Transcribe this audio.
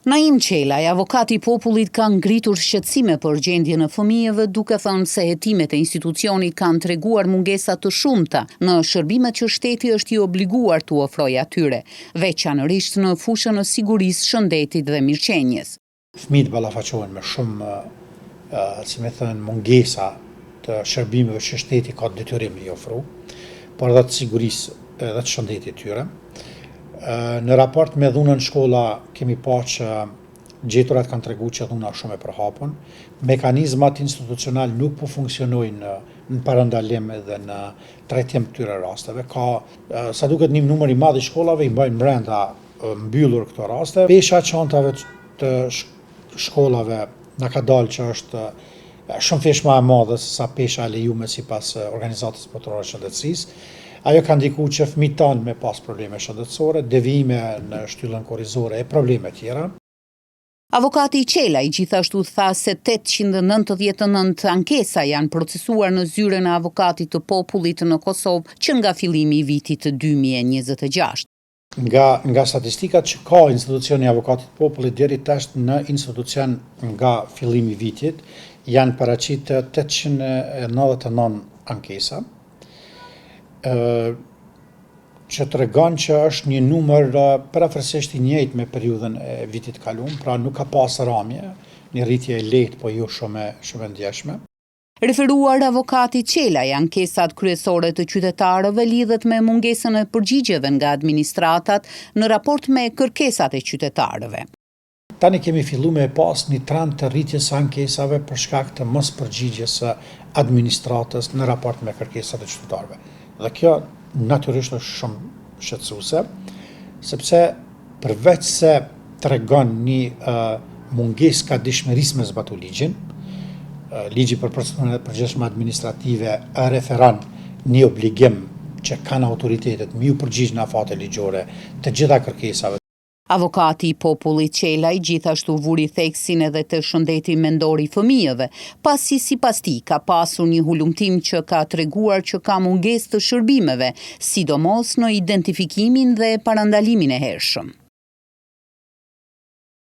Naim Qelaj, avokati i popullit, ka ngritur shqetësime për gjendjen e fëmijëve, duke thënë se hetimet e institucionit kanë treguar mungesa të shumta në shërbimet që shteti është i obliguar t'u ofrojë atyre, veçanërisht në fushën e sigurisë, shëndetit dhe mirëqenies. Fëmijët ballafaqohen me shumë, si më thënë, mungesa të shërbimeve që shteti ka detyrim i ofru, por edhe të sigurisë edhe të shëndetit tyre. Në raport me dhunën shkolla kemi pa që gjeturat kanë tregu që dhuna shumë e përhapun, mekanizmat institucional nuk po funksionojnë në parandalim dhe në trajtim të këtyre rasteve. Ka sa duket një numër i madh i shkollave i mbajnë brenda mbyllur këto raste. Pesha e çantave të shkollave na ka dalë që është shumë fesh më e madhe se sa pesha e lejuar sipas organizatës botërore të shëndetësisë. Ajo ka ndikuar që fëmijët tanë me pas probleme shëndetësore, devijime në shtyllën korrizore e probleme tjera. Avokati Qelaj gjithashtu tha se 899 ankesa janë procesuar në zyren e avokatit të popullit në Kosovë që nga fillimi i vitit 2026. Nga statistikat që ka institucioni i avokatit të popullit deri tash në institucion nga fillimi i vitit janë paraqitur 899 ankesa, që tregon që është një numër parafërsisht i njëjtë me periudhën e vitit kaluar, pra nuk ka pas rramje, një rritje e lehtë, po jo shumë e ndjeshme. Referuar avokati Qelaj, ankesat kryesore të qytetarëve lidhet me mungesën e përgjigjeve nga administratat në raport me kërkesat e qytetarëve. Tani kemi filluar me pas një trend të rritjes së ankesave për shkak të mos përgjigjes së administratës në raport me kërkesat e qytetarëve. Dhe kjo natyrisht është shumë shqetësuese, sepse përveç se tregon një mungesë kadishmërisë me zbatu ligjin, ligji për procedurat e përgjithshme administrative referon një obligim që kanë autoritetet me u përgjigj në afate ligjore të gjitha kërkesave. Avokati i popullit Qelaj gjithashtu vuri theksin edhe të shëndeti mendor i fëmijëve, pasi sipas tij ka pasur një hulumtim që ka treguar që ka mungesë të shërbimeve, sidomos në identifikimin dhe parandalimin e hershëm.